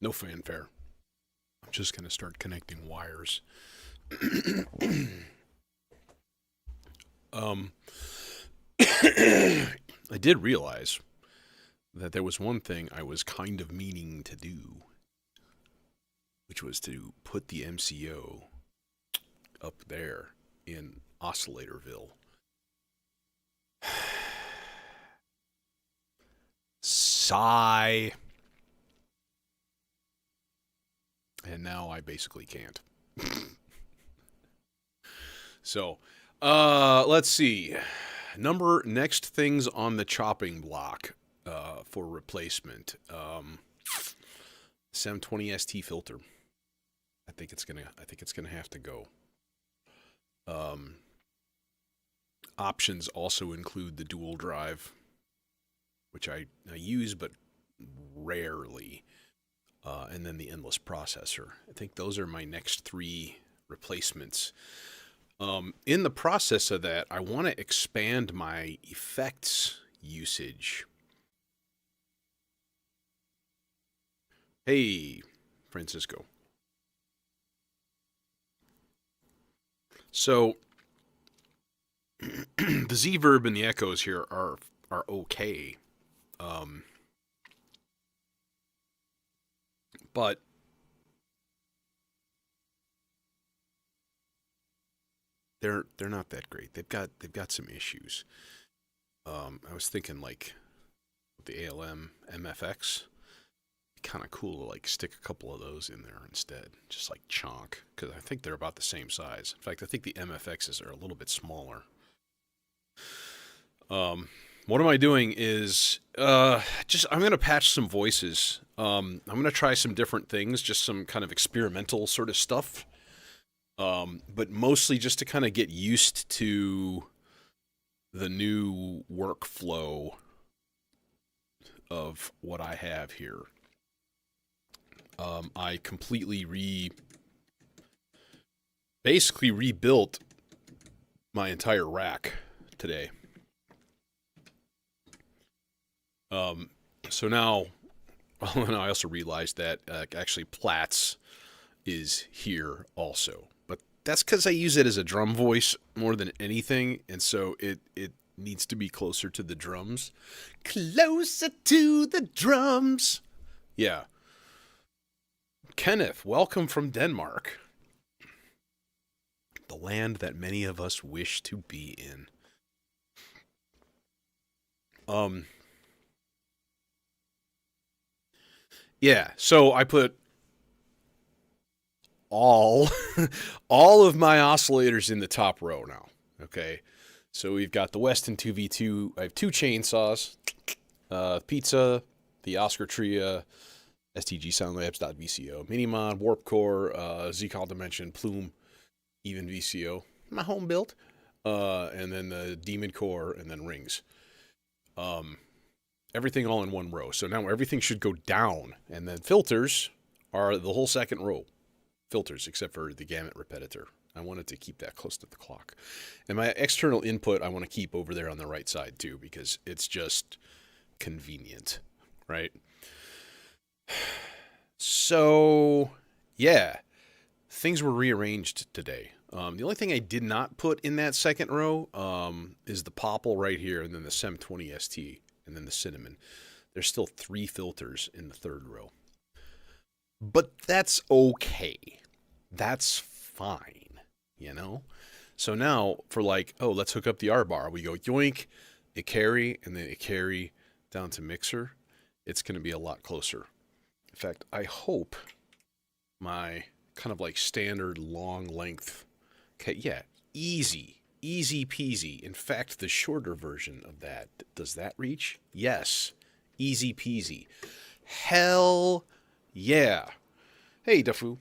No fanfare. I'm just going to start connecting wires. um, I did realize that there was one thing I was kind of meaning to do, which was to put the MCO up there in Oscillatorville. Sigh. And now I basically can't. So, let's see. Next things on the chopping block for replacement. 720 ST filter. I think it's gonna have to go. Um, Options also include the dual drive, which I use but rarely, and then the endless processor. I think those are my next three replacements. In the process of that, I want to expand my effects usage. Hey, Francisco. So the Z verb and the echoes here are okay, um, but they're not that great. They've got some issues. I was thinking like the ALM MFX. Kind of cool to like stick a couple of those in there instead, just like chonk, because I think they're about the same size. In fact, I think the MFXs are a little bit smaller. What am I doing is just I'm gonna patch some voices. I'm gonna try some different things, just some kind of experimental sort of stuff. But mostly just to kind of get used to the new workflow of what I have here. I basically rebuilt my entire rack today. So now, and I also realized that actually Platts is here also, but that's because I use it as a drum voice more than anything, and so it needs to be closer to the drums. Closer to the drums. Yeah. Kenneth, welcome from Denmark, the land that many of us wish to be in. Um, yeah, so I put all all of my oscillators in the top row now. Okay, so we've got the Weston 2V2. I have two chainsaws, pizza, the Oscar Tria, STG Soundlabs.vco, Minimod, Warp Core, Zcall Dimension, Plume, even VCO, my home built, and then the Demon Core, and then Rings. Um, Everything all in one row. So now everything should go down, and then filters are the whole second row. Filters, except for the gamut repetitor. I wanted to keep that close to the clock. And my external input I want to keep over there on the right side too, because it's just convenient, right? So, yeah, things were rearranged today. The only thing I did not put in that second row is the Popple right here, and then the SEM 20 ST, and then the Cinnamon. There's still three filters in the third row. But that's okay. That's fine, you know? So now for like, oh, let's hook up the R bar. We go yoink, a carry, and then a carry down to mixer. It's going to be a lot closer. In fact, I hope my kind of like standard long length, okay, yeah, easy peasy. In fact, the shorter version of that, does that reach? Yes, easy peasy. Hell yeah. Hey, Dafu.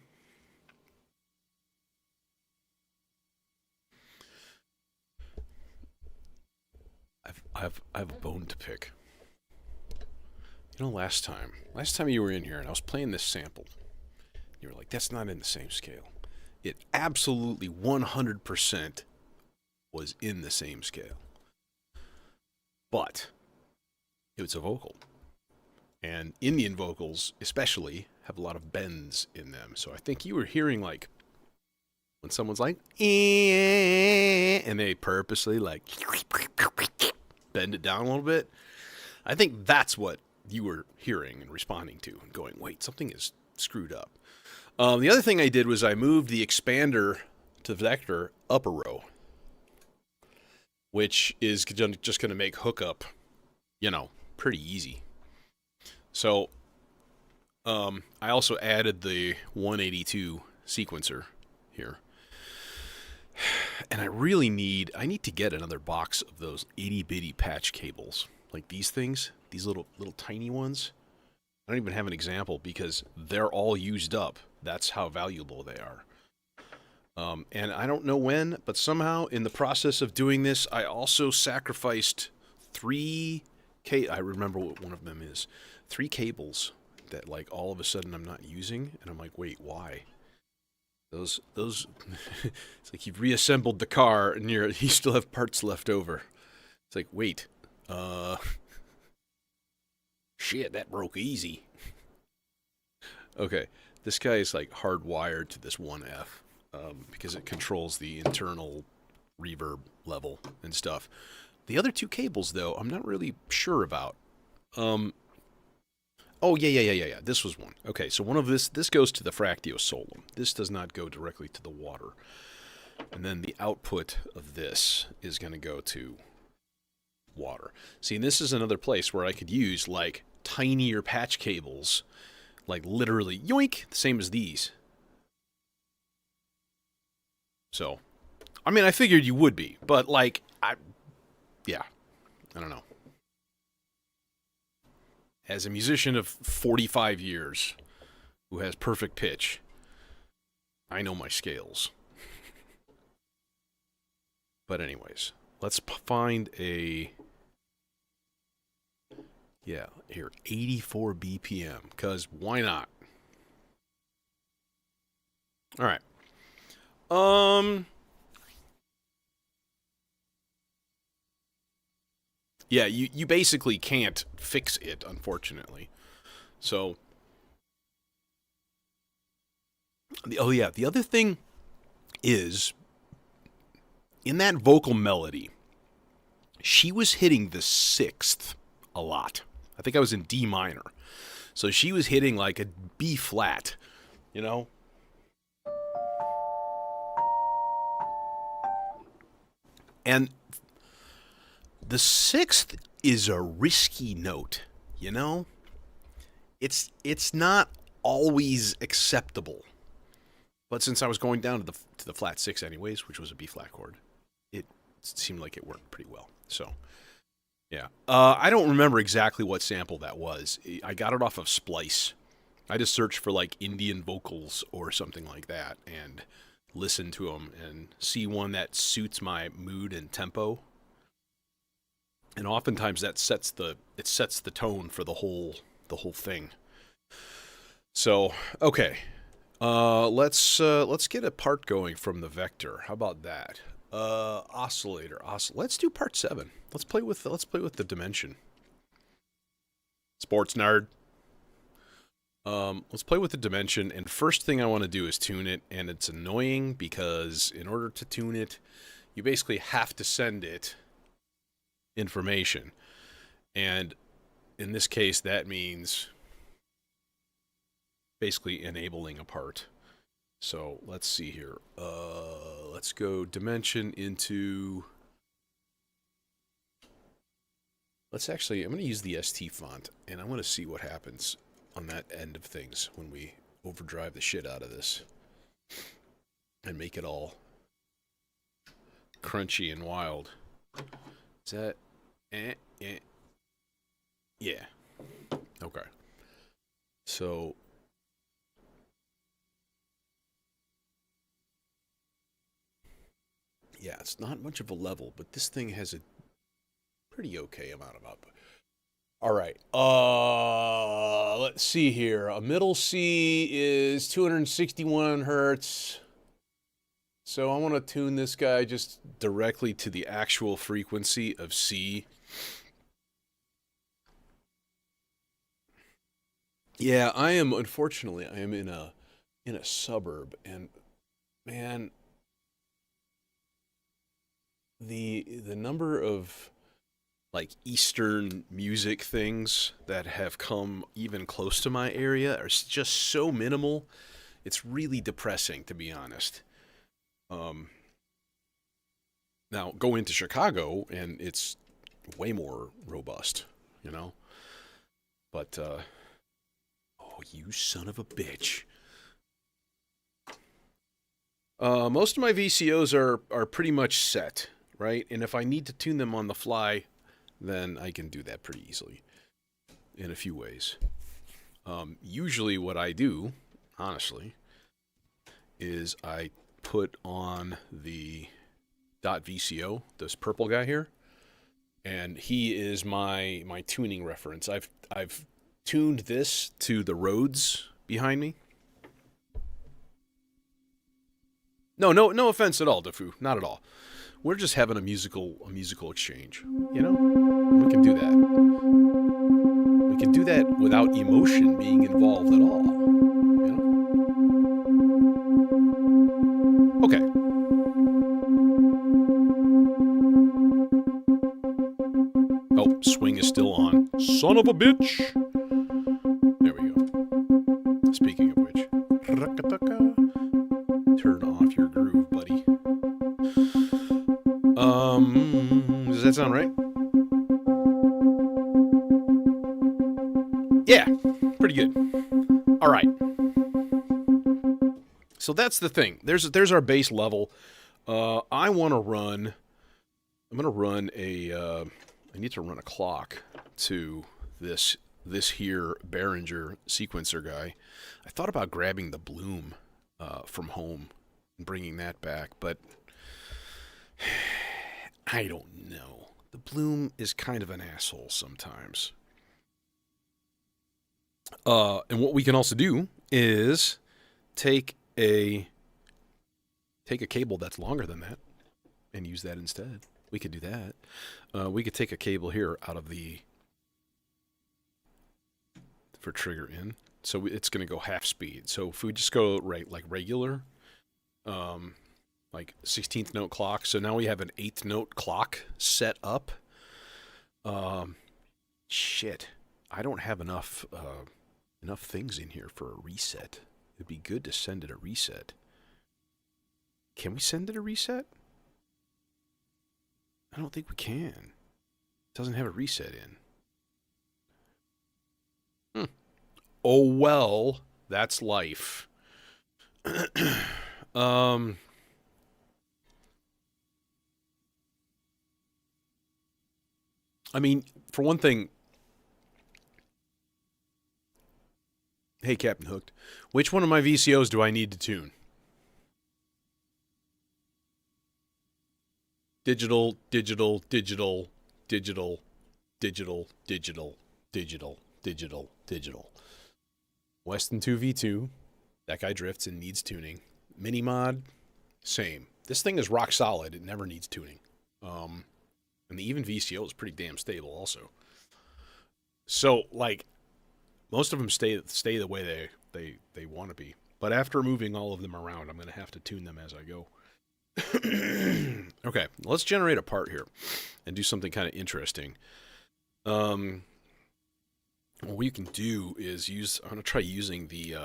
I have a bone to pick. You know, last time you were in here and I was playing this sample, you were like, that's not in the same scale. It absolutely 100% was in the same scale. But it was a vocal. And Indian vocals, especially, have a lot of bends in them. So I think you were hearing like when someone's like, and they purposely like bend it down a little bit. I think that's what you were hearing and responding to and going, wait, something is screwed up. The other thing I did was I moved the expander to vector up a row, which is just going to make hookup, pretty easy. So I also added the 182 sequencer here. And I need to get another box of those itty bitty patch cables. Like these things, these little tiny ones. I don't even have an example because they're all used up. That's how valuable they are. And I don't know when, but somehow in the process of doing this, I also sacrificed I remember what one of them is. 3 cables that like all of a sudden I'm not using, and I'm like, wait, why? Those it's like you've reassembled the car and you still have parts left over. It's like, wait, shit, that broke easy. Okay, this guy is like hardwired to this 1F because it controls the internal reverb level and stuff. The other 2 cables, though, I'm not really sure about. Oh, yeah. This was one. Okay, so one of this goes to the Fractio Solum. This does not go directly to the water. And then the output of this is going to go to water. See, and this is another place where I could use, like, tinier patch cables. Like, literally, yoink, the same as these. So, I mean, I figured you would be. But, like, I don't know. As a musician of 45 years who has perfect pitch, I know my scales. But anyways, let's find a... Yeah, here, 84 BPM, because why not? All right. Yeah, you basically can't fix it, unfortunately. So, the other thing is, in that vocal melody, she was hitting the 6th a lot. I think I was in D minor. So she was hitting like a B flat, you know? And the 6th is a risky note, you know? It's not always acceptable. But since I was going down to the flat 6 anyways, which was a B flat chord, it seemed like it worked pretty well. So, yeah. I don't remember exactly what sample that was. I got it off of Splice. I just searched for like Indian vocals or something like that and listen to them and see one that suits my mood and tempo. And oftentimes that sets the tone for the whole thing. So, okay. Let's get a part going from the vector. How about that? Oscillator. Let's do part 7. Let's play with the dimension. Sports nerd. Let's play with the dimension, and first thing I want to do is tune it, and it's annoying because in order to tune it, you basically have to send it information. And in this case, that means basically enabling a part. So let's see here. Let's go dimension into... I'm going to use the ST font, and I'm going to see what happens on that end of things when we overdrive the shit out of this and make it all crunchy and wild. Is that... Yeah. Okay. So... yeah, it's not much of a level, but this thing has a pretty okay amount of output. All right. Let's see here. A middle C is 261 hertz. So I want to tune this guy just directly to the actual frequency of C. Yeah, I am. Unfortunately, I am in a suburb, and man, the number of like Eastern music things that have come even close to my area are just so minimal. It's really depressing, to be honest. Um, Now go into Chicago, and it's way more robust, you know. But oh, you son of a bitch! Most of my VCOs are pretty much set, right? And if I need to tune them on the fly, then I can do that pretty easily in a few ways. Usually, what I do, honestly, is I put on the .vco, this purple guy here, and he is my tuning reference. I've tuned this to the Rhodes behind me. No offense at all, Defu. Not at all. We're just having a musical exchange. You know, we can do that. We can do that without emotion being involved at all. You know. Okay. Oh, swing is still on. Son of a bitch. There we go. Speaking of which, turn off your groove, buddy. Does that sound right? Yeah, pretty good. All right. So that's the thing. There's our base level. I want to run. I'm gonna run a. I need to run a clock to this here Behringer sequencer guy. I thought about grabbing the Bloom from home and bringing that back, but I don't know. The Bloom is kind of an asshole sometimes. And what we can also do is take a take a cable that's longer than that and use that instead. We could do that. We could take a cable here out of the for trigger in, so it's going to go half speed. So if we just go right like regular, like 16th note clock. So now we have an 8th note clock set up. Um, Shit, I don't have enough things in here for a reset. It'd be good to send it a reset. Can we send it a reset? I don't think we can. It doesn't have a reset in. Oh well, that's life. um, I mean, for one thing, hey Captain Hooked, which one of my VCOs do I need to tune? Digital, digital, digital, digital, digital, digital, digital, digital, digital. Weston 2v2, that guy drifts and needs tuning. Mini mod, same. This thing is rock solid. It never needs tuning. And the even VCO is pretty damn stable also. So like most of them stay the way they want to be. But after moving all of them around, I'm going to have to tune them as I go. Okay, let's generate a part here and do something kind of interesting. What we can do is use. I'm going to try using the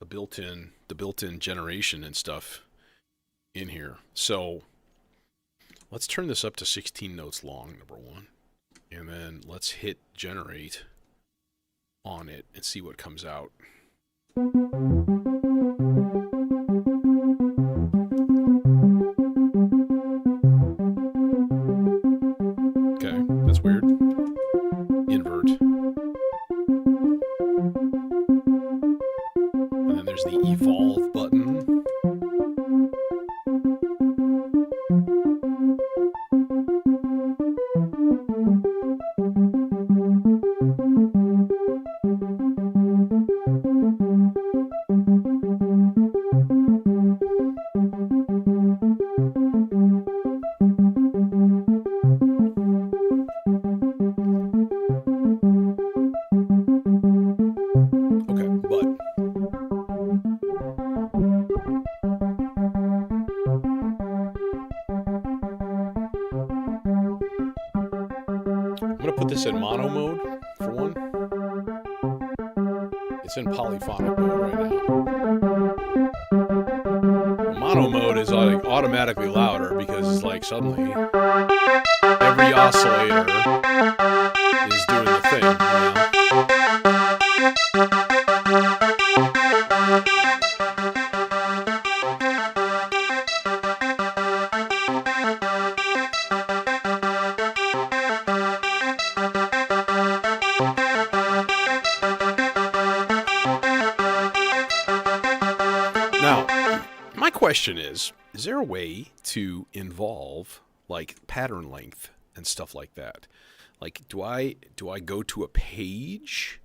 built-in generation and stuff in here. So let's turn this up to 16 notes long, number one, and then let's hit generate on it and see what comes out. Okay, that's weird. Invert. And then there's the evolve button. put this in mono mode, for one. It's in polyphonic mode right now. Mono mode is like automatically louder because it's like suddenly every oscillator is doing the thing, you know? Now, my question is there a way to involve like pattern length and stuff like that? Like, do I go to a page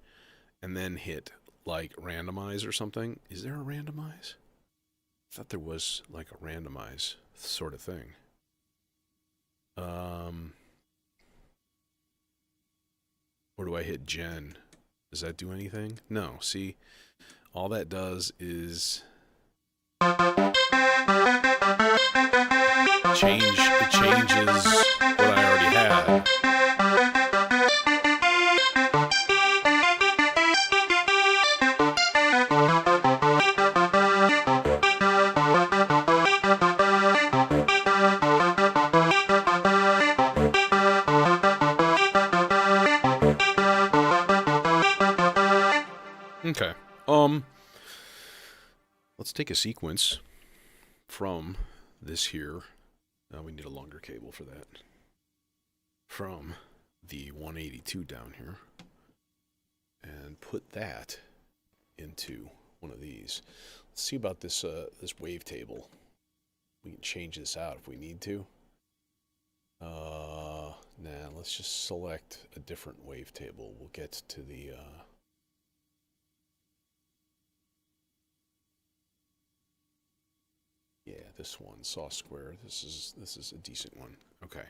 and then hit like randomize or something? Is there a randomize? I thought there was like a randomize sort of thing. Or do I hit gen? Does that do anything? No. See, all that does is it changes what I already had. Okay. Let's take a sequence from this here. We need a longer cable for that. From the 182 down here. And put that into one of these. Let's see about this this wavetable. We can change this out if we need to. Nah, let's just select a different wavetable. We'll get to the yeah, this one, saw square. This is a decent one. Okay.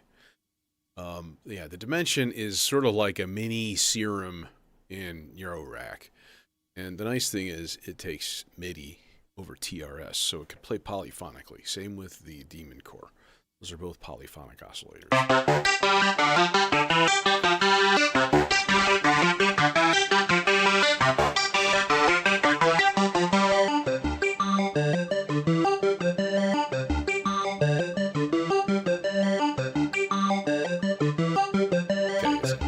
Yeah, the dimension is sort of like a mini serum in Eurorack. And the nice thing is it takes MIDI over TRS, so it can play polyphonically. Same with the Demon Core. Those are both polyphonic oscillators.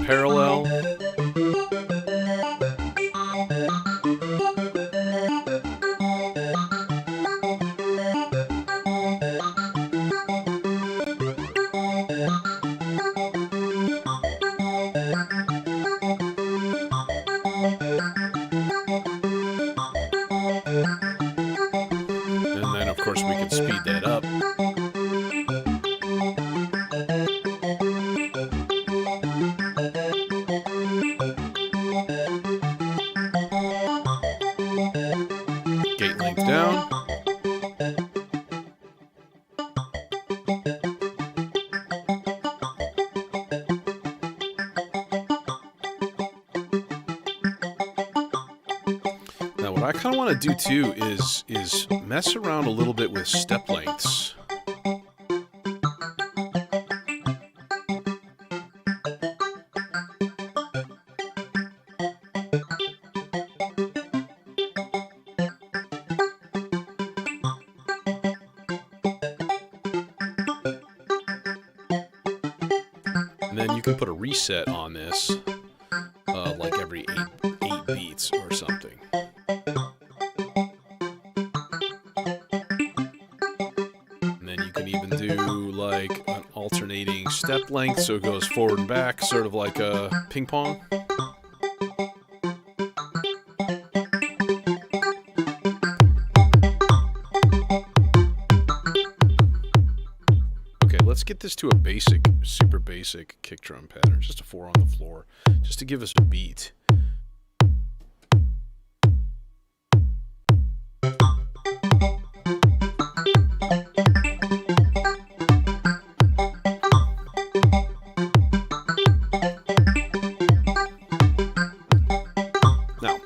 Parallel. And then of course we can speed that up. Gate length down. Now what I kind of want to do too is mess around a little bit with step lengths. And then you can put a reset on this, like every eight beats or something. And then you can even do like an alternating step length, so it goes forward and back, sort of like a ping pong. Let's get this to a basic, super basic kick drum pattern, just a 4 on the floor, just to give us a beat. Now,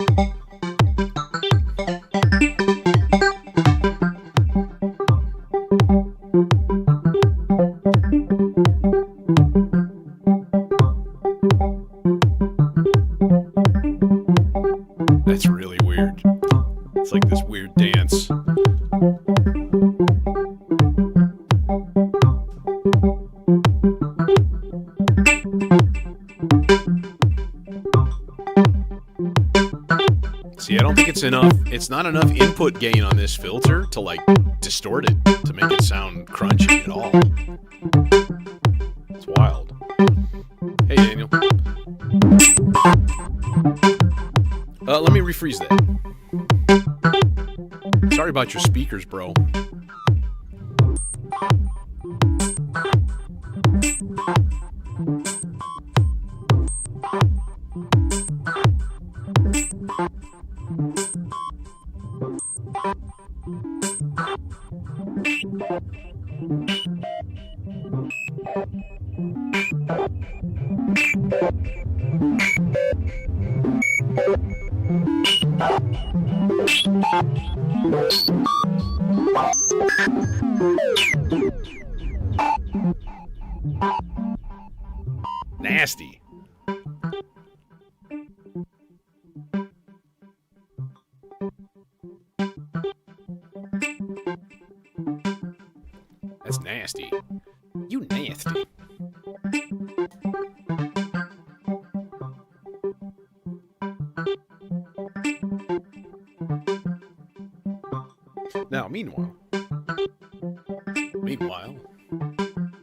See, I don't think it's enough. It's not enough input gain on this filter to, like, distort it, to make it sound crunchy at all. It's wild. Hey, Daniel. Let me refreeze that. Sorry about your speakers, bro. Nasty. That's nasty. You nasty. Now, meanwhile,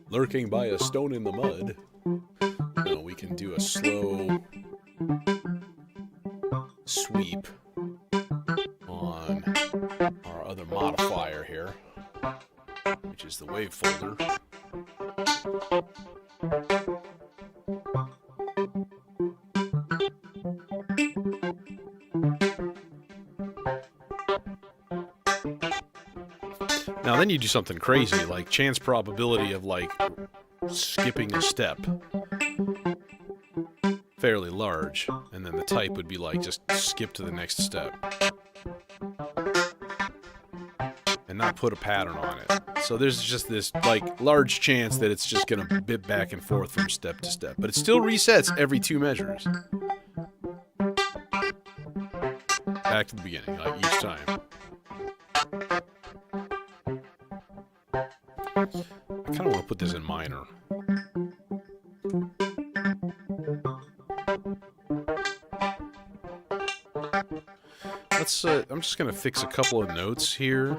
lurking by a stone in the mud, we can do a slow sweep on our other modifier here, which is the wave folder. Now then you do something crazy, like chance probability of, like, skipping a step. Fairly large, and then the type would be like just skip to the next step and not put a pattern on it. So there's just this, like, large chance that it's just gonna bip back and forth from step to step, but it still resets every 2 measures back to the beginning, like, each time. I kind of want to put this in minor. Let's, I'm just gonna fix a couple of notes here.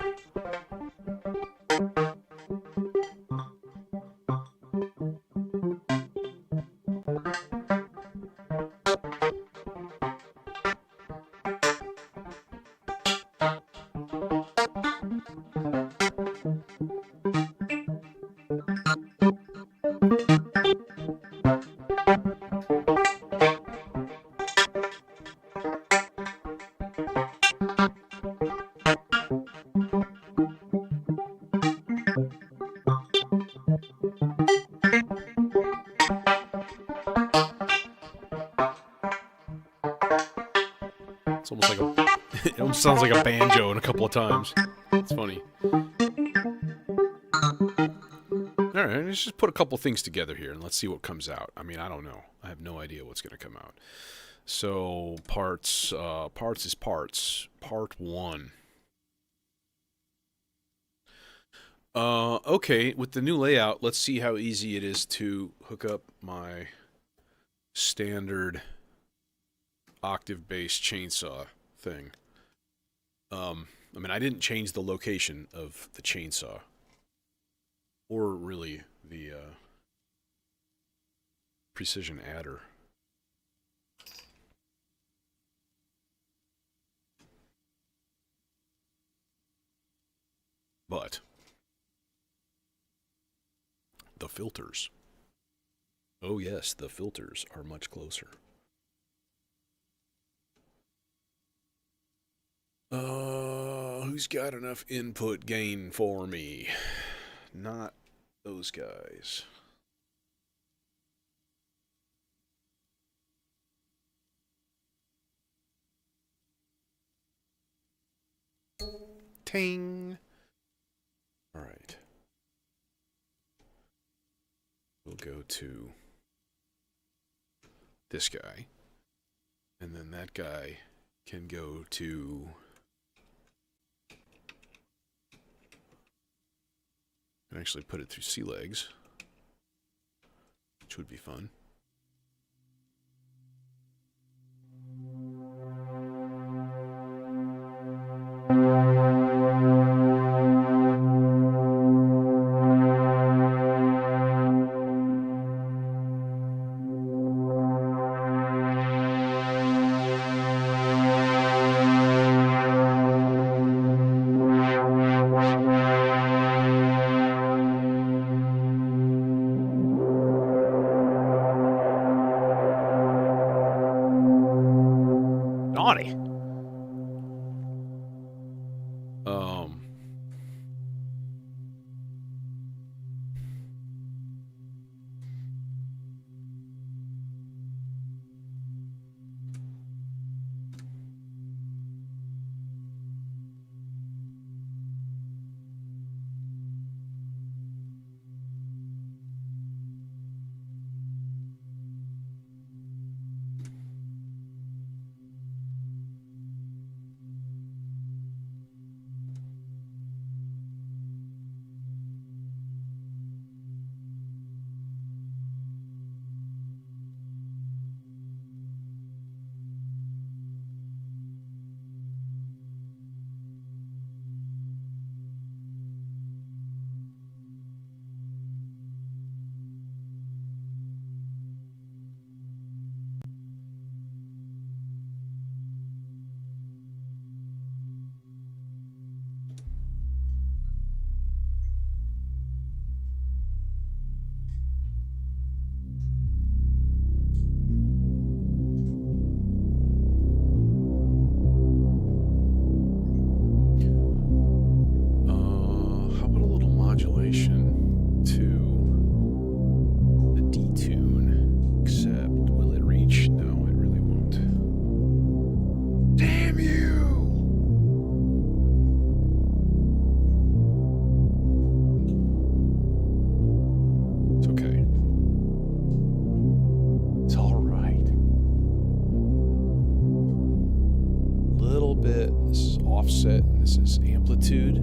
It's almost like a... it almost sounds like a banjo in a couple of times. It's funny. Alright, let's just put a couple things together here and let's see what comes out. I mean, I don't know. I have no idea what's going to come out. So, parts is parts. Part 1. Okay, with the new layout, let's see how easy it is to hook up my standard octave-based chainsaw thing. I mean, I didn't change the location of the chainsaw, or really the precision adder. But the filters. Oh yes, the filters are much closer. Who's got enough input gain for me? Not those guys. Ting. All right. We'll go to this guy, and then that guy can go to And actually put it through C legs, which would be fun. Naughty. Offset, and this is amplitude.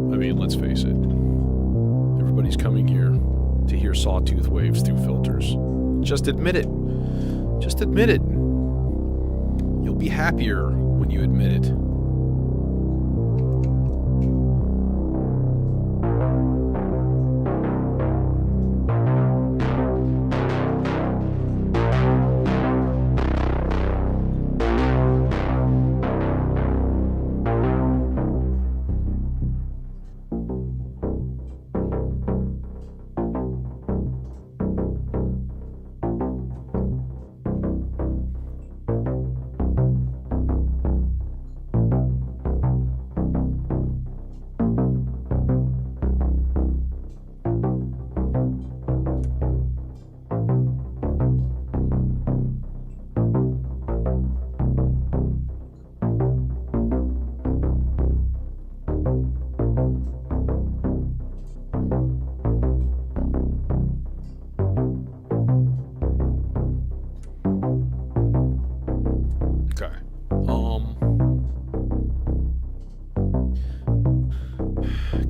I mean, let's face it. Everybody's coming here to hear sawtooth waves through filters. Just admit it. Just admit it. You'll be happier when you admit it.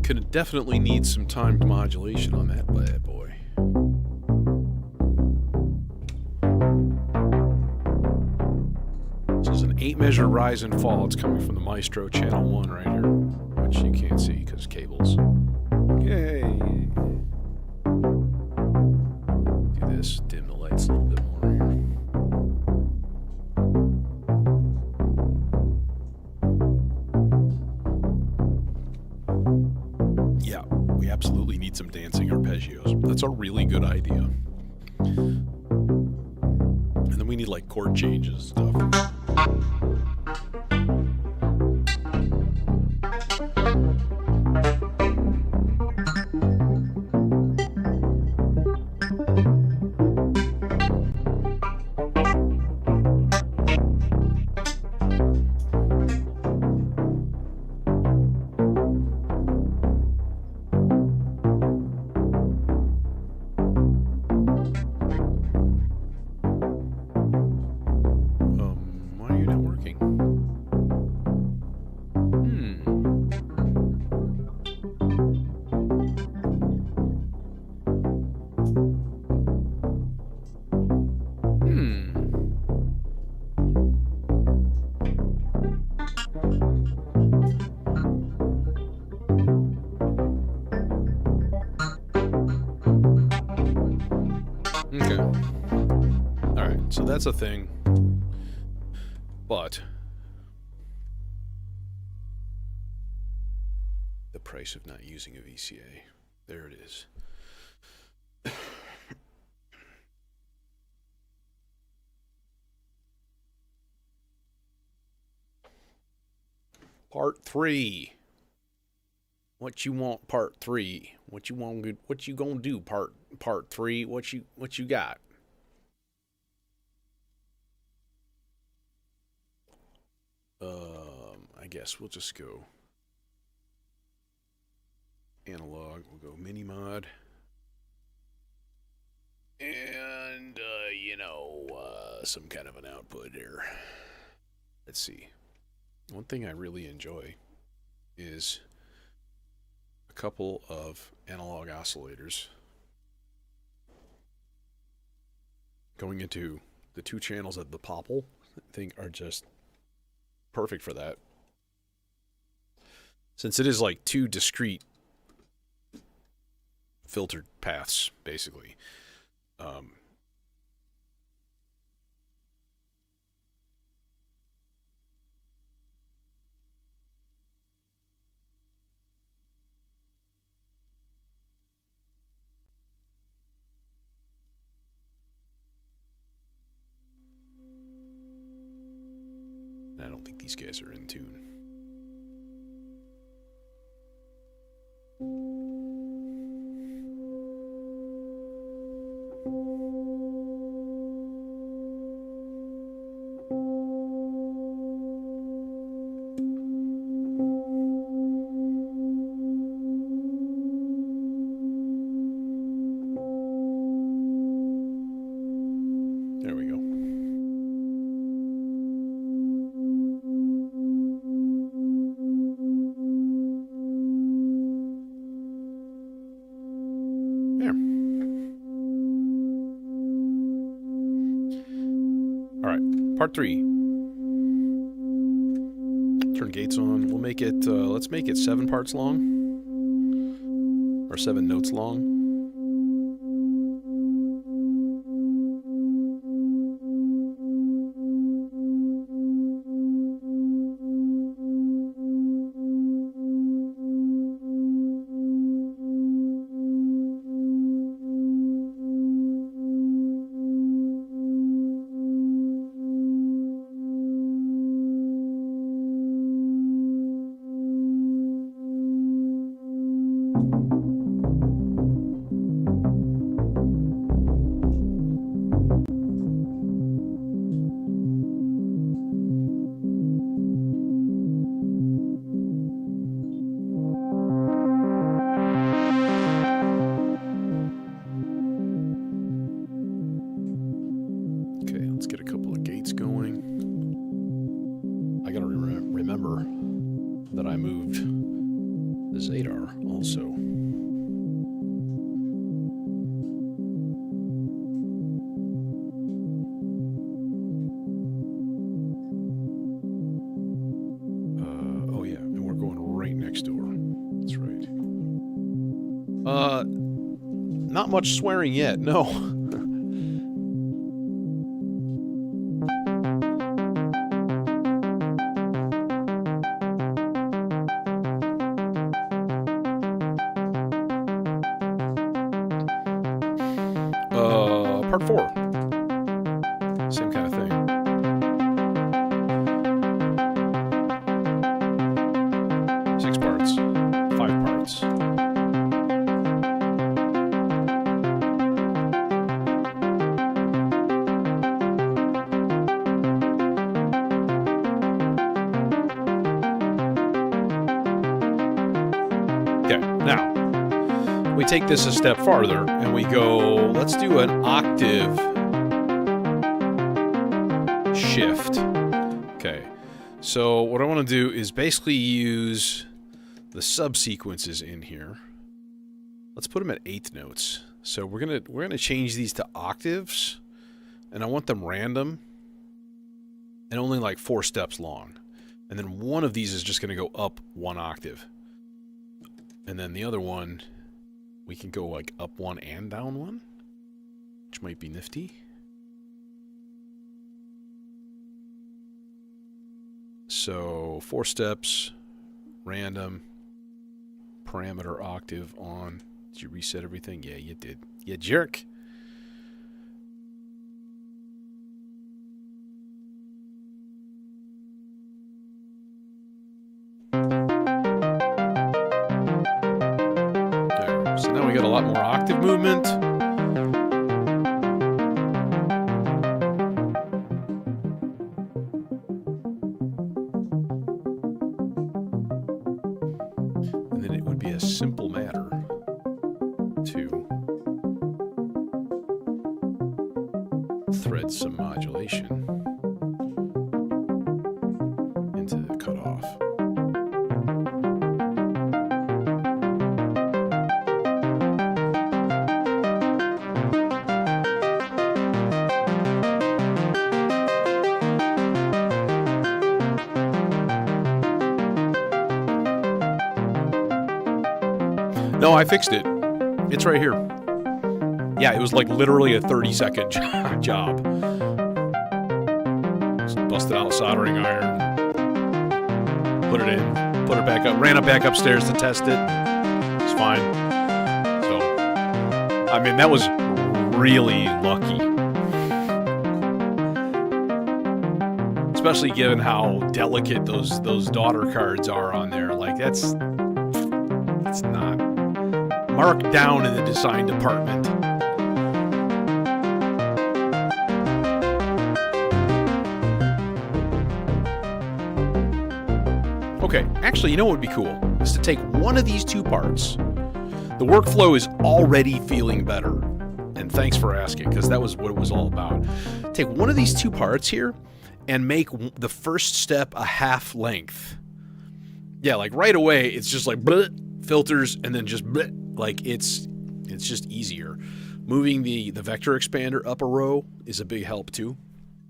Could definitely need some timed modulation on that bad boy. This is an 8-measure rise and fall. It's coming from the Maestro channel 1 right here, which you can't see because cables. Yay! Do this, dim the lights a little bit more here. Yeah, we absolutely need some dancing arpeggios. That's a really good idea. And then we need like chord changes and stuff. that's a thing. But the price of not using a VCA. There it is. Part 3. What you want, part 3? What you want? What you gonna do, part 3? What you got? I guess we'll just go analog. We'll go mini mod, and some kind of an output here. Let's see. One thing I really enjoy is a couple of analog oscillators going into the 2 channels of the Popple. I think are just perfect for that, since it is like 2 discrete filtered paths, basically. I don't think these guys are in tune. There we go. There. All right, part 3. Turn gates on. We'll make it, let's make it 7 parts long. Or 7 notes long. Not much swearing yet, no. Part 4. Same kind of thing. 6 parts. 5 parts. We take this a step farther and we go, let's do an octave shift. Okay, so what I want to do is basically use the subsequences in here. Let's put them at 8th notes. So we're gonna change these to octaves, and I want them random and only like 4 steps long. And then one of these is just gonna go up 1 octave. And then the other one, we can go like up 1 and down 1, which might be nifty. So 4 steps, random, parameter octave on. Did you reset everything? Yeah, you did. You jerk. There. So now we got a lot more octave movement. And then it would be a simple matter to thread some modulation into the cutoff. No, I fixed it. It's right here. Yeah, it was like literally a 30-second job. Just busted out a soldering iron, put it in, put it back up, ran it back upstairs to test it. It's fine. So, I mean, that was really lucky. Especially given how delicate those daughter cards are on there. Like, that's not marked down in the design department. Okay, actually, you know what would be cool? Is to take one of these 2 parts. The workflow is already feeling better. And thanks for asking, because that was what it was all about. Take one of these 2 parts here and make the first step a half length. Yeah, like right away, it's just like bleh, filters, and then just bleh, like it's just easier. Moving the vector expander up a row is a big help too.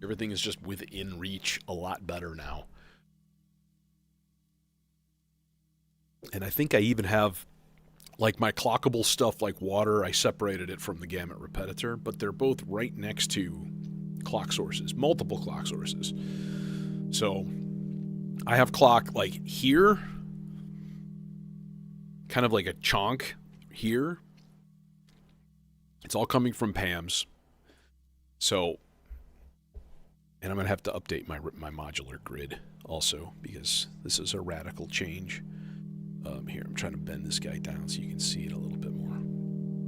Everything is just within reach a lot better now. And I think I even have, like, my clockable stuff like water, I separated it from the gamut repetitor, but they're both right next to clock sources, multiple clock sources. So I have clock like here, kind of like a chonk here. It's all coming from Pam's. So, and I'm going to have to update my modular grid also, because this is a radical change. Here, I'm trying to bend this guy down so you can see it a little bit more.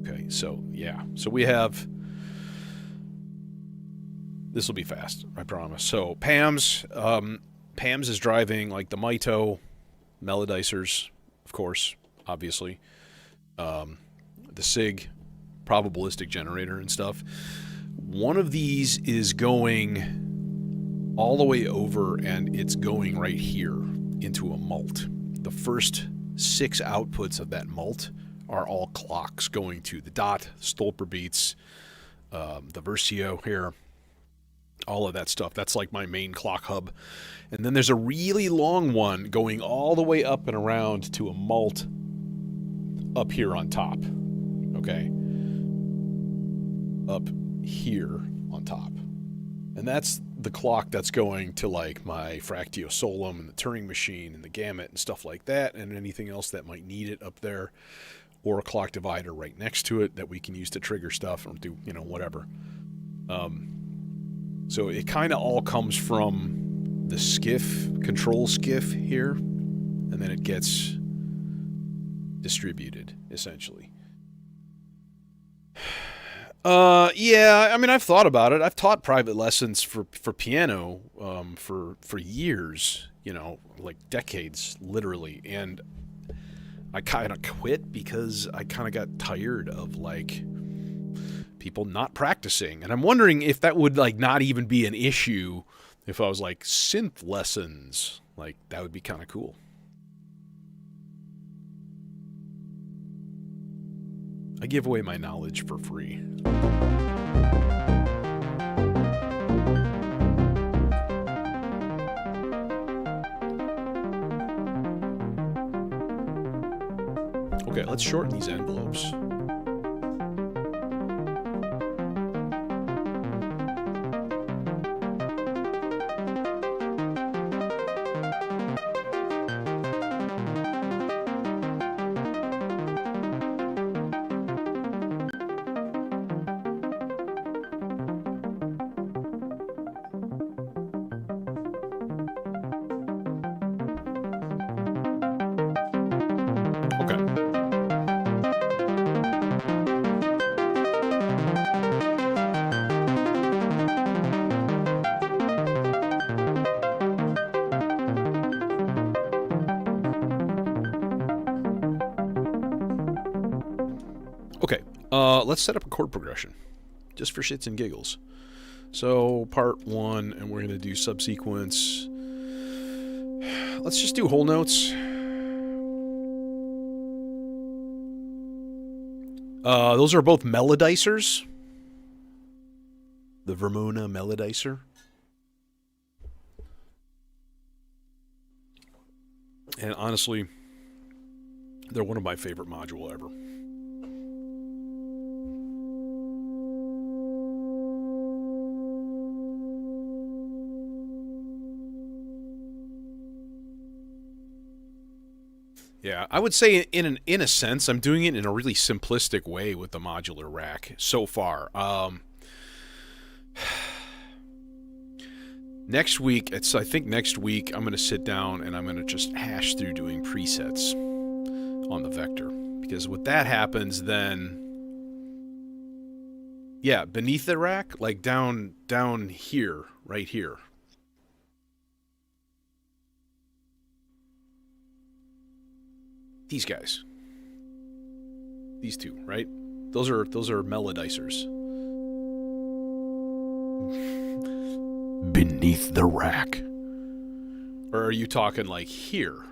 Okay, so yeah. So we have... This will be fast, I promise. So Pam's is driving like the Mito, melodicers, of course, obviously. The SIG, probabilistic generator and stuff. One of these is going all the way over, and it's going right here into a mult. The first 6 outputs of that mult are all clocks going to the dot, Stolper beats, the Versio here, all of that stuff. That's like my main clock hub. And then there's a really long one going all the way up and around to a mult up here on top. Okay? Up here on top. And that's the clock that's going to like my Fractio Solum and the Turing machine and the Gamut and stuff like that, and anything else that might need it up there, or a clock divider right next to it that we can use to trigger stuff or do, you know, whatever. So it kind of all comes from the SCIF, control SCIF here, and then it gets distributed, essentially. Yeah, I mean, I've thought about it. I've taught private lessons for piano for years, you know, like decades, literally. And I kind of quit because I kind of got tired of, like, people not practicing. And I'm wondering if that would, like, not even be an issue if I was, like, synth lessons. Like, that would be kind of cool. I give away my knowledge for free. Okay, let's shorten these envelopes. Let's set up a chord progression, just for shits and giggles. So part 1, and we're going to do subsequence. Let's just do whole notes. Those are both melodicers. The Vermona melodicer. And honestly, they're one of my favorite modules ever. Yeah, I would say in a sense, I'm doing it in a really simplistic way with the modular rack so far. Next week, I think next week I'm going to sit down and I'm going to just hash through doing presets on the Vector. Because when that happens, then, yeah, beneath the rack, like down here, right here. These guys. These two, right? Those are melodicers. Beneath the rack. Or are you talking like here?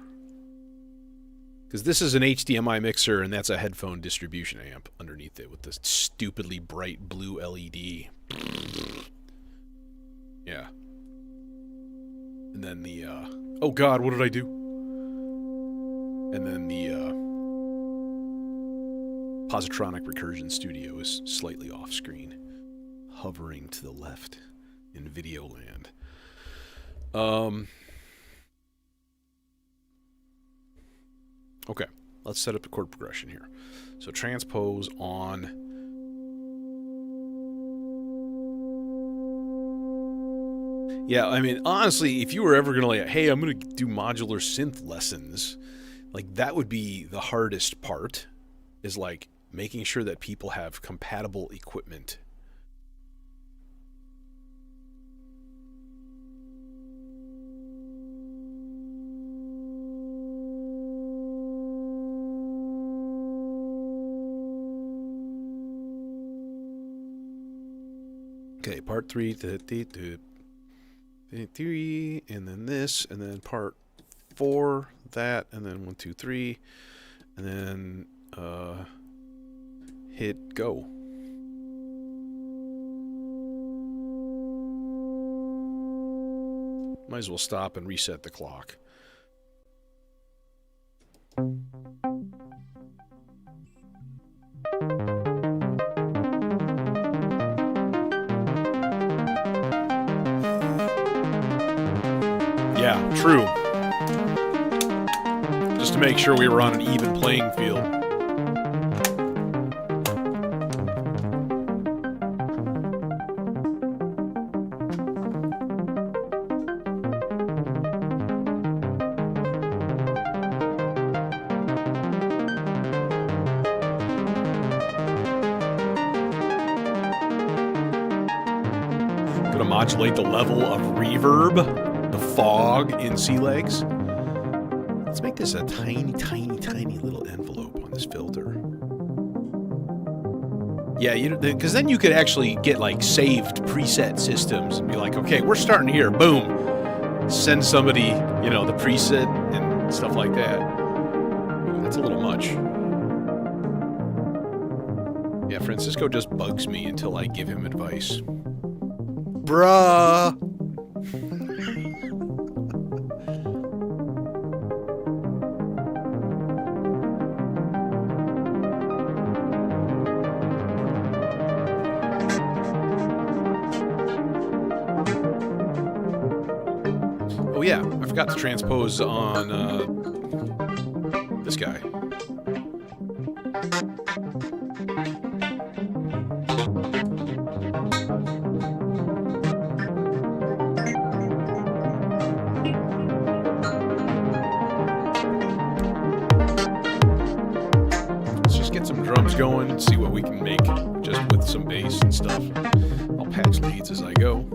Because this is an HDMI mixer and that's a headphone distribution amp underneath it with this stupidly bright blue LED. Yeah. And then the, oh God, what did I do? And then the Positronic Recursion Studio is slightly off screen, hovering to the left in video land. Okay, let's set up the chord progression here. So transpose on. Yeah, I mean, honestly, if you were ever gonna like, hey, I'm gonna do modular synth lessons, like that would be the hardest part, is like making sure that people have compatible equipment. Okay, part 3, and then this, and then part 4, that, and then 1, 2, 3, and then hit go. Might as well stop and reset the clock. Yeah, true. Just to make sure we were on an even playing field. Gonna modulate the level of reverb. The fog in sea legs. Let's make this a tiny, tiny, tiny little envelope on this filter. Yeah, because then you could actually get like saved preset systems and be like, okay, we're starting here, boom. Send somebody, you know, the preset and stuff like that. That's a little much. Yeah, Francisco just bugs me until I give him advice. Bruh. Oh yeah, I forgot to transpose on this guy. Let's just get some drums going and see what we can make just with some bass and stuff. I'll patch leads as I go.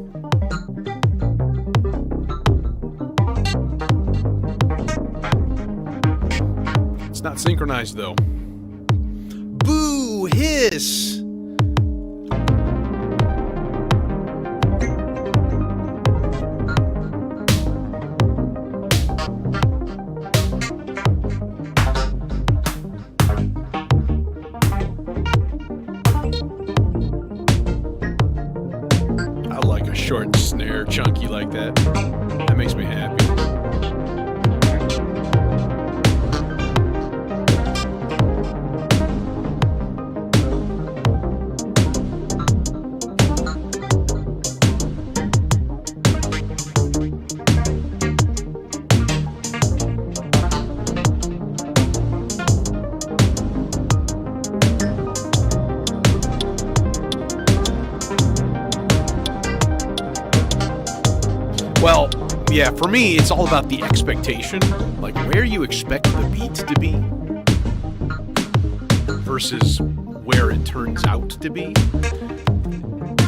Not synchronized though. Boo! Ooh, hiss. I like a short snare, chunky like that. That makes me happy. Well, yeah, for me, it's all about the expectation, like where you expect the beat to be versus where it turns out to be.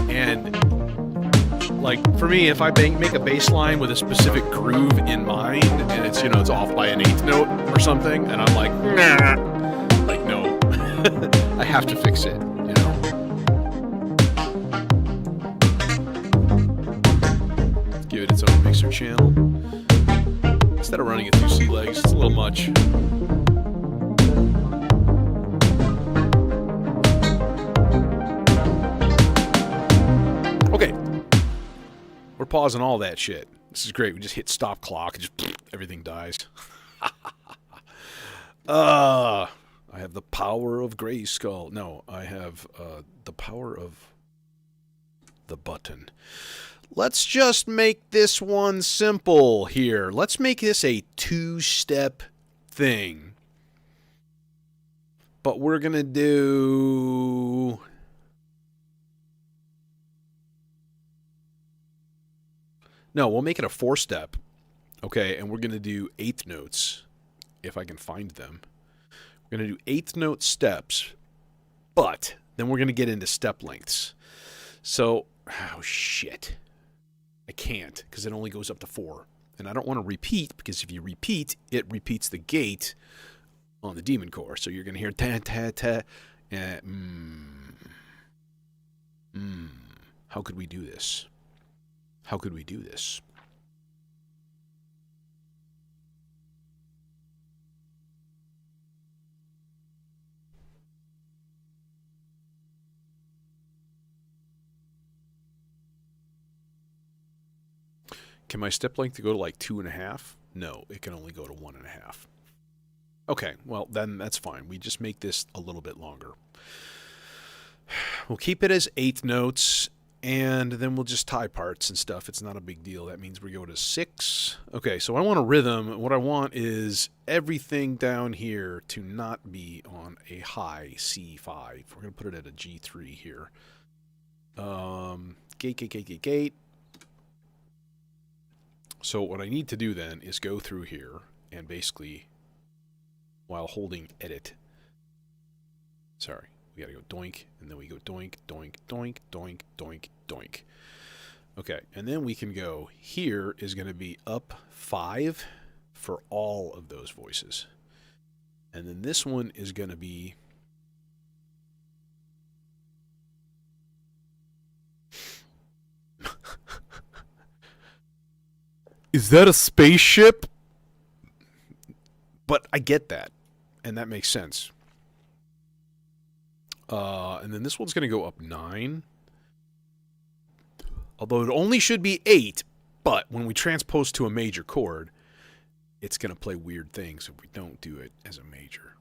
And like for me, if I make a bass line with a specific groove in mind, and it's it's off by an eighth note or something, and I'm like, nah, like no, I have to fix it. Give it its own mixer channel. Instead of running it through C legs, it's a little much. Okay. We're pausing all that shit. This is great. We just hit stop clock and just everything dies. I have the power of Grayskull. No, I have the power of the button. Let's just make this one simple here. Let's make this a two-step thing. But we're going to do... No, we'll make it a four-step. Okay, and we're going to do eighth notes, if I can find them. We're going to do eighth note steps, but then we're going to get into step lengths. So, oh shit. I can't, because it only goes up to 4. And I don't want to repeat, because if you repeat, it repeats the gate on the demon core. So you're going to hear ta-ta-ta. How could we do this? How could we do this? Can my step length go to like 2.5? No, it can only go to 1.5. Okay, well then that's fine. We just make this a little bit longer. We'll keep it as eighth notes, and then we'll just tie parts and stuff. It's not a big deal. That means we go to 6. Okay, so I want a rhythm. What I want is everything down here to not be on a high C5. We're going to put it at a G3 here. Gate. So what I need to do then is go through here and basically, while holding edit, sorry, we got to go doink, and then we go doink, doink, doink, doink, doink, doink. Okay, and then we can go, here is going to be up 5 for all of those voices. And then this one is going to be Is that a spaceship? But I get that, and that makes sense. And then this one's going to go up 9. Although it only should be 8, but when we transpose to a major chord, it's going to play weird things if we don't do it as a major.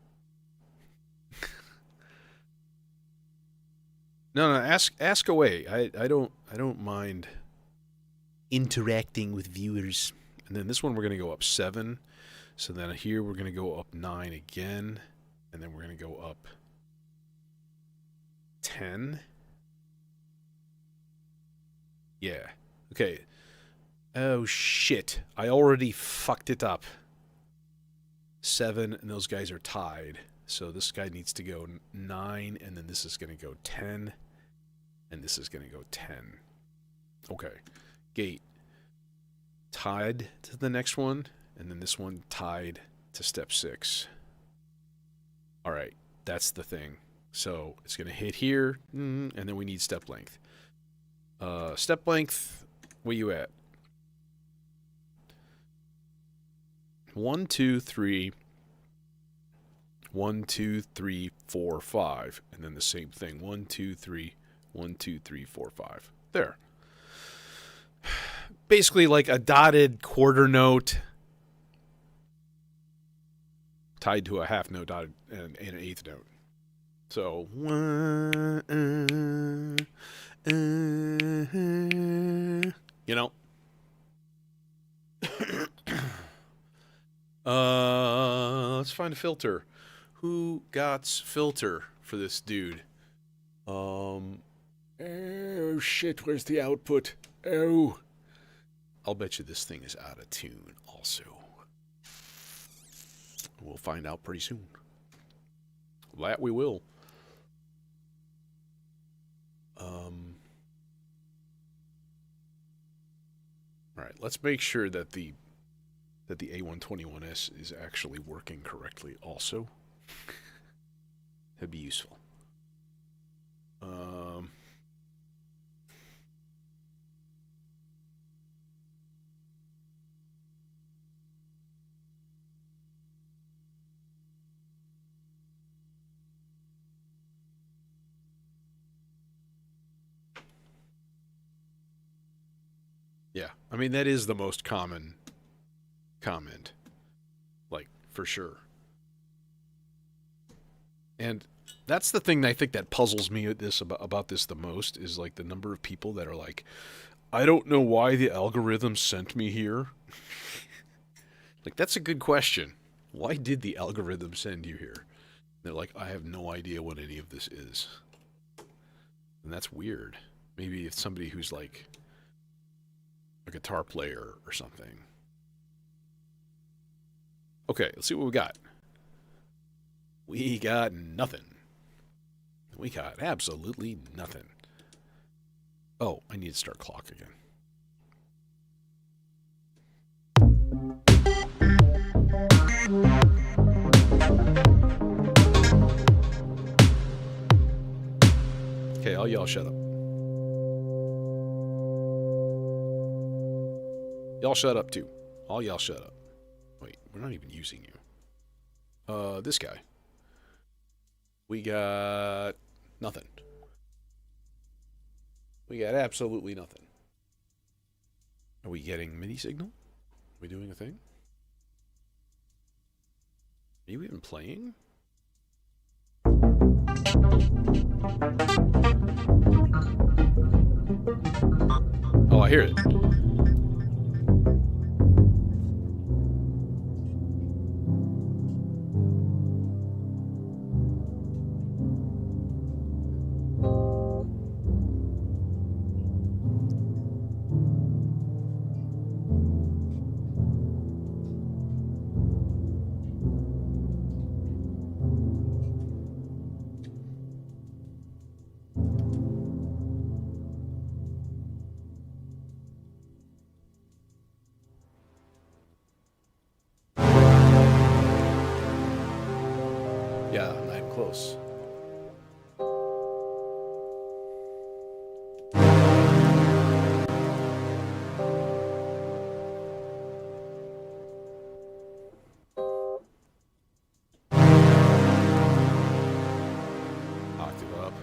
No, ask away. I don't mind interacting with viewers. And then this one we're going to go up 7. So then here we're going to go up 9 again, and then we're going to go up 10. Yeah. Okay. Oh shit. I already fucked it up. 7, and those guys are tied. So this guy needs to go 9, and then this is going to go 10, and this is going to go 10. Okay. Gate. Tied to the next one, and then this one tied to step 6. All right. That's the thing. So it's going to hit here, and then we need step length. Step length, where you at? 1, 2, 3. 1, 2, 3, 4, 5. And then the same thing. 1, 2, 3. 1, 2, 3, 4, 5. There. Basically like a dotted quarter note tied to a half note dotted and an eighth note. So, you know. Let's find a filter. Who got filter for this dude? Oh shit, where's the output? Oh. I'll bet you this thing is out of tune also. We'll find out pretty soon. That we will. All right, let's make sure that the A121S is actually working correctly also. That'd be useful. Yeah, I mean, that is the most common comment. Like, for sure. And that's the thing that I think that puzzles me about this the most is like the number of people that are like, I don't know why the algorithm sent me here. Like, that's a good question. Why did the algorithm send you here? They're like, I have no idea what any of this is. And that's weird. Maybe it's somebody who's like a guitar player or something. Okay, let's see what we got. We got nothing. We got absolutely nothing. Oh, I need to start clock again. Okay, all y'all shut up. Y'all shut up too. All y'all shut up. Wait, we're not even using you. This guy. We got nothing. We got absolutely nothing. Are we getting MIDI signal? Are we doing a thing? Are you even playing? Oh, I hear it. Yeah, I'm close. Octave up.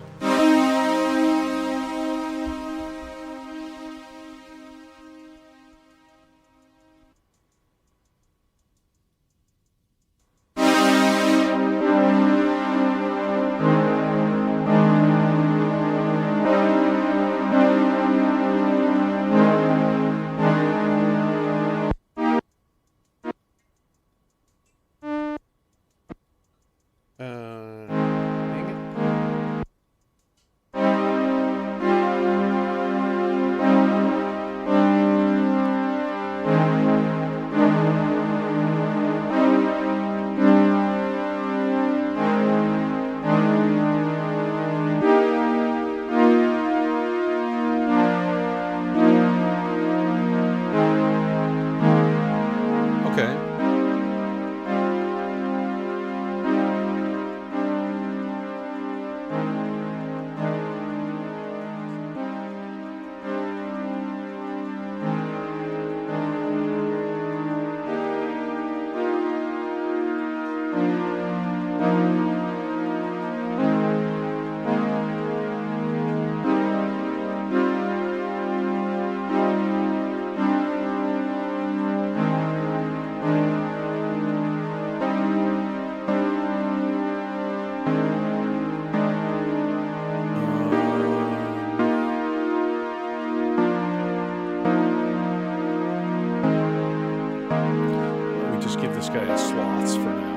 just got slots for now.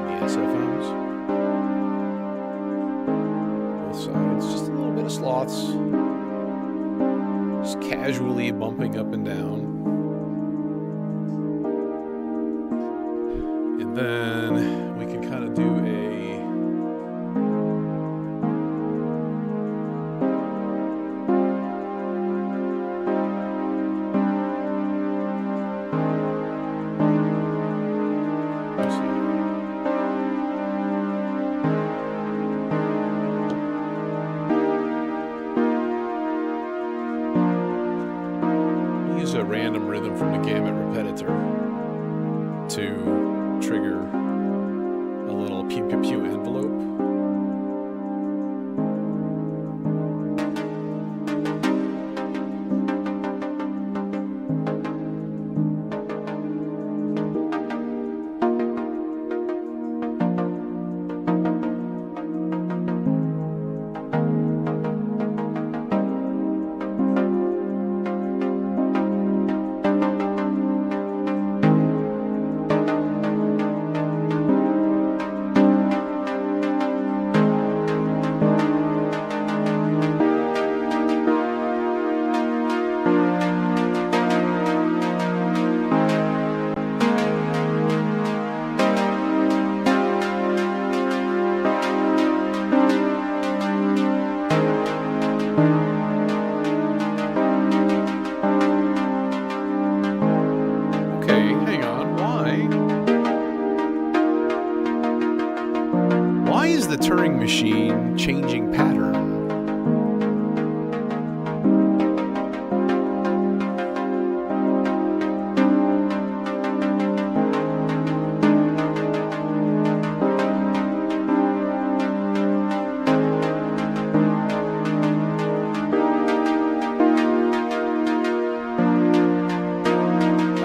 The SFMs. Both sides. Just a little bit of slots. Just casually bumping up and down. And then we can kind of do a... a random rhythm from the gamut repetitor to trigger a little pew pew pew envelope. Machine changing pattern.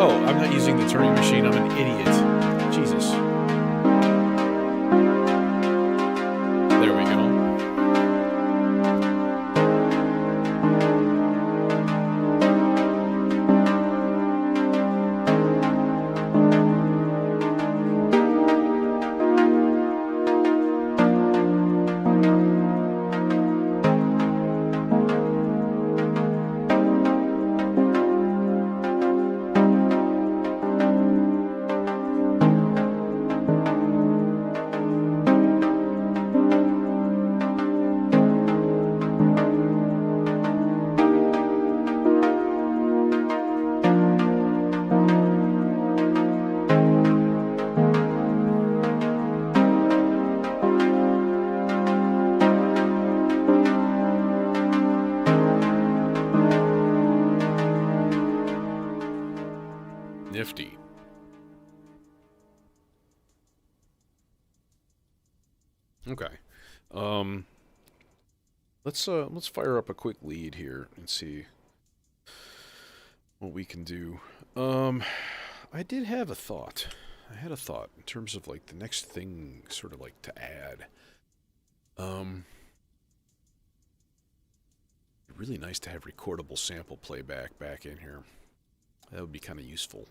Oh, I'm not using the Turing machine. I'm an idiot. Jesus. There we go. Nifty. Okay. Let's fire up a quick lead here and see what we can do. I did have a thought. I had a thought in terms of like the next thing sort of like to add. It'd be really nice to have recordable sample playback back in here. That would be kind of useful.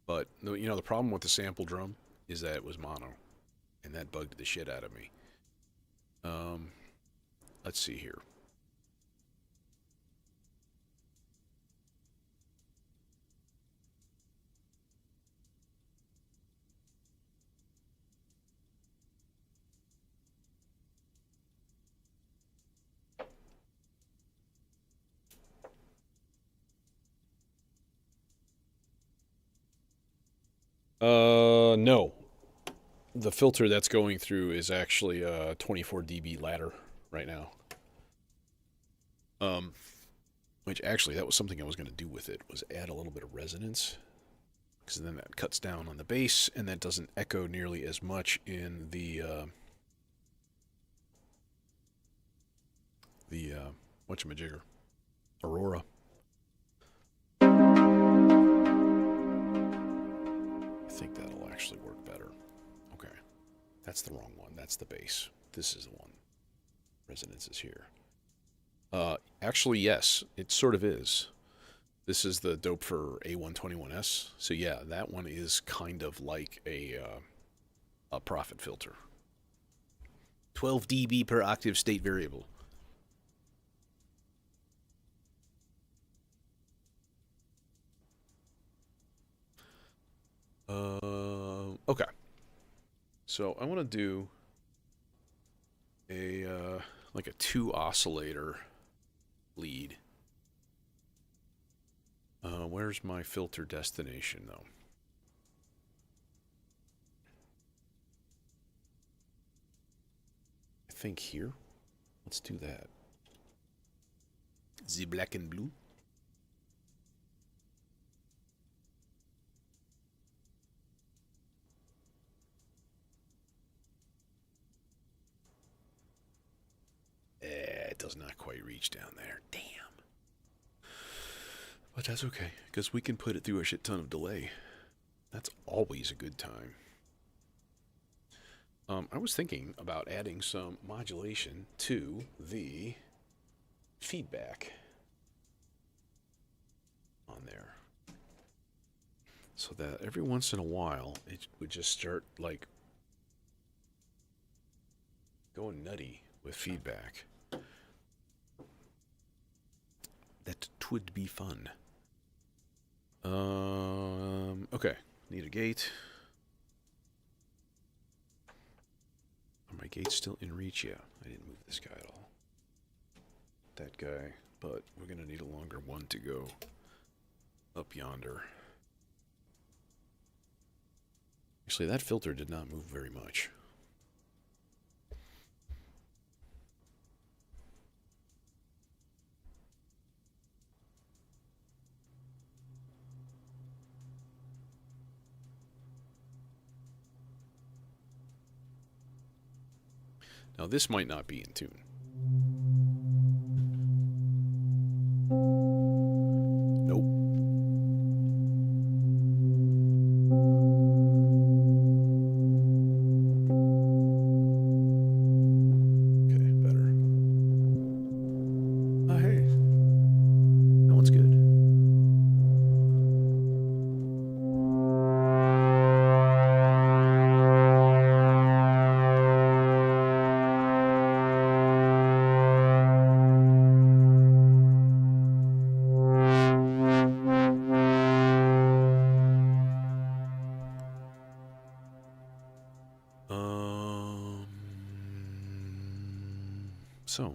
But, you know, the problem with the sample drum is that it was mono. And that bugged the shit out of me. Let's see here. No. The filter that's going through is actually a 24 dB ladder right now. Which actually, that was something I was going to do with it, was add a little bit of resonance. Because then that cuts down on the bass, and that doesn't echo nearly as much in the whatchamajigger, Aurora. I think that'll actually work better. Okay. That's the wrong one. That's the bass. This is the one. Resonance is here. Actually, yes. It sort of is. This is the dope for A121S. So yeah, that one is kind of like a profit filter. 12 dB per octave state variable. Okay. So I want to do a like a 2 oscillator lead. Where's my filter destination though? I think here. Let's do that. The black and blue. It does not quite reach down there. Damn. But that's okay, because we can put it through a shit ton of delay. That's always a good time. I was thinking about adding some modulation to the feedback on there. So that every once in a while, it would just start, like, going nutty with feedback. That would be fun. Okay. Need a gate. Are my gates still in reach? Yeah, I didn't move this guy at all. That guy, but we're gonna need a longer one to go up yonder. Actually, that filter did not move very much. Now this might not be in tune. Nope. Okay, better. Oh, hey. That one's good. So.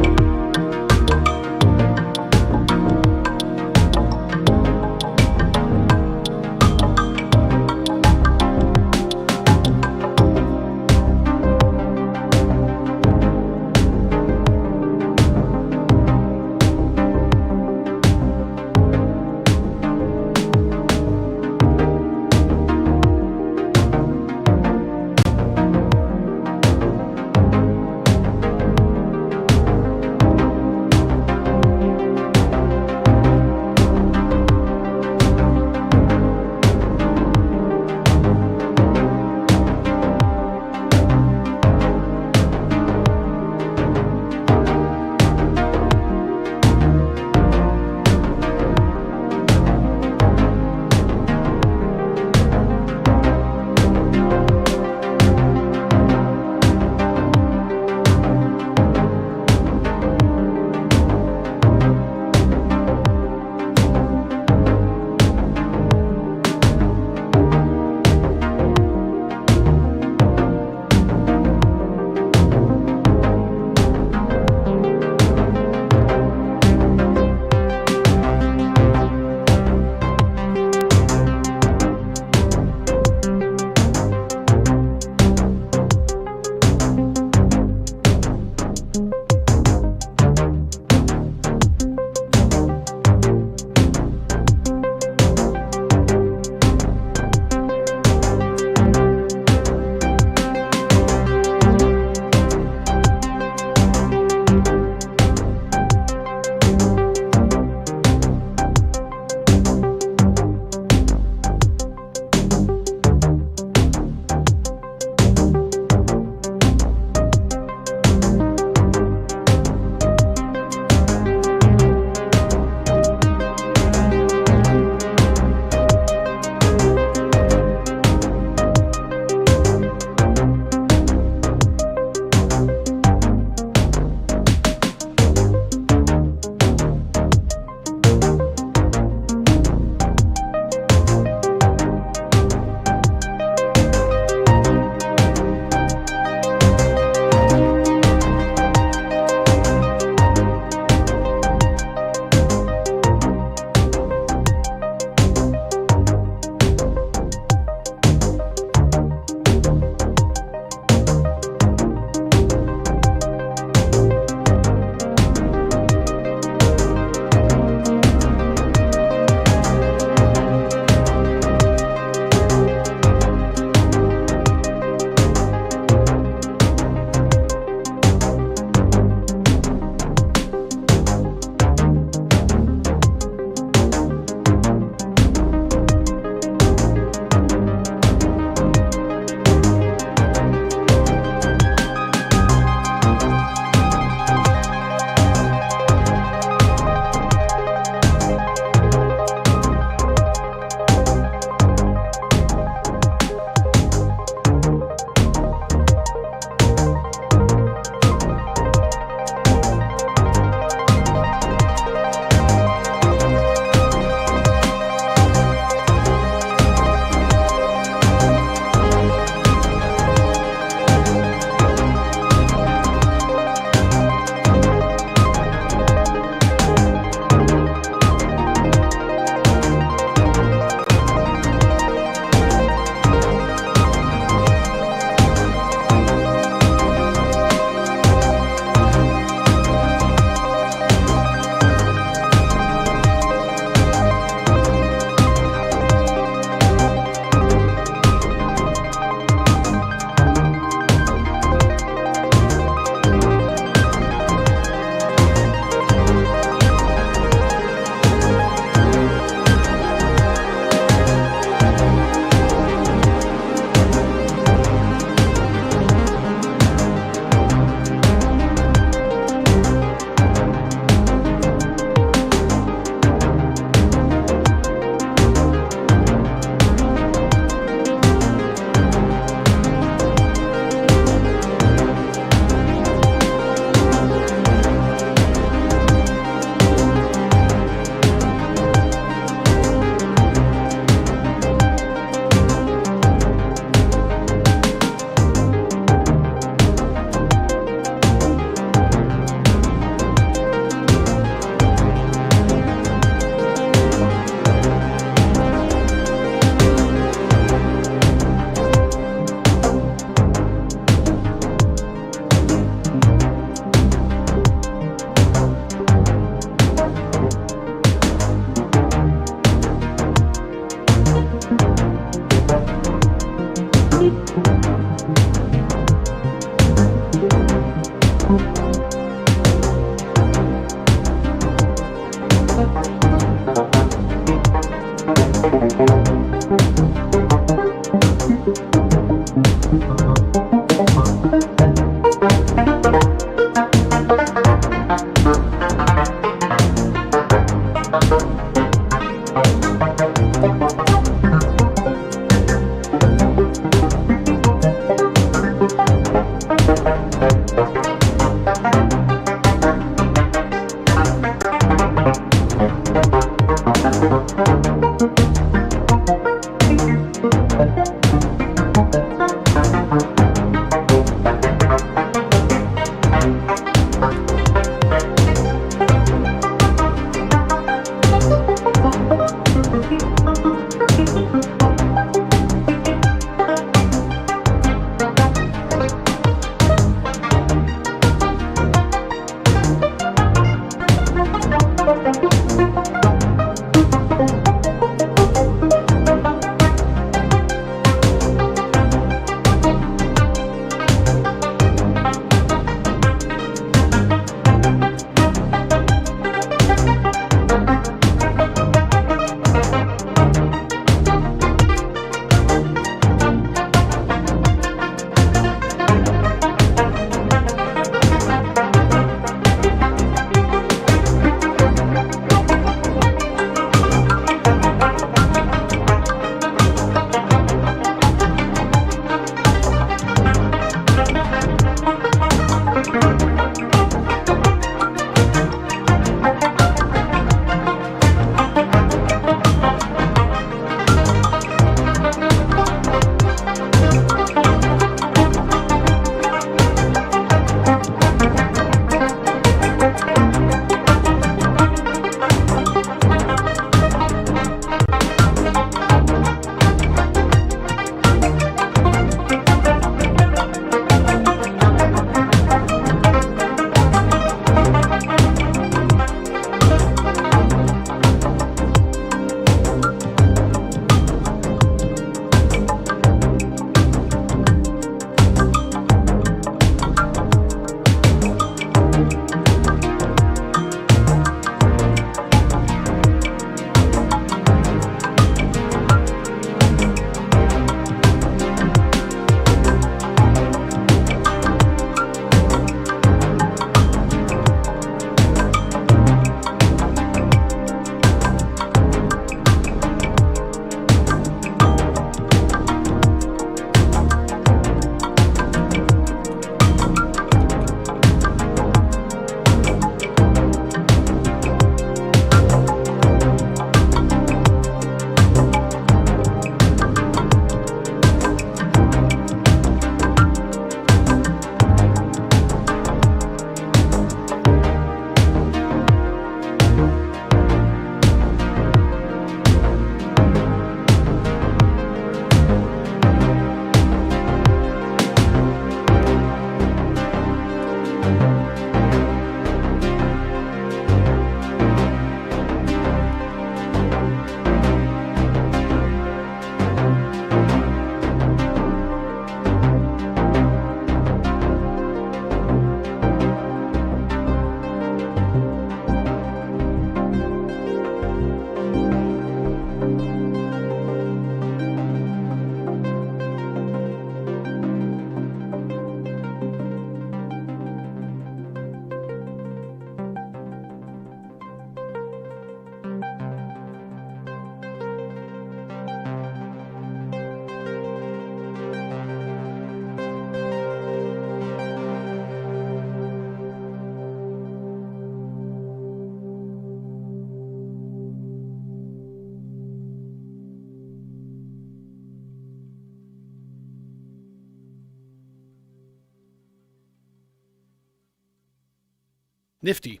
Nifty.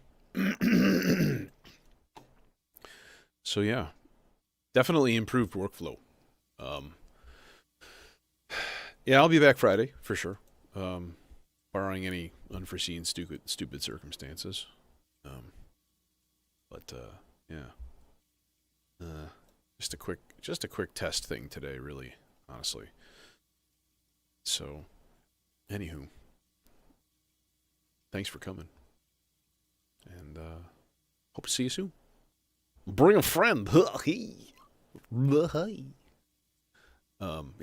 So yeah, definitely improved workflow. Um, yeah, I'll be back Friday for sure, barring any unforeseen stupid circumstances. Um, but yeah, uh, just a quick test thing today, really, honestly. So, anywho, thanks for coming, and hope to see you soon. Bring a friend.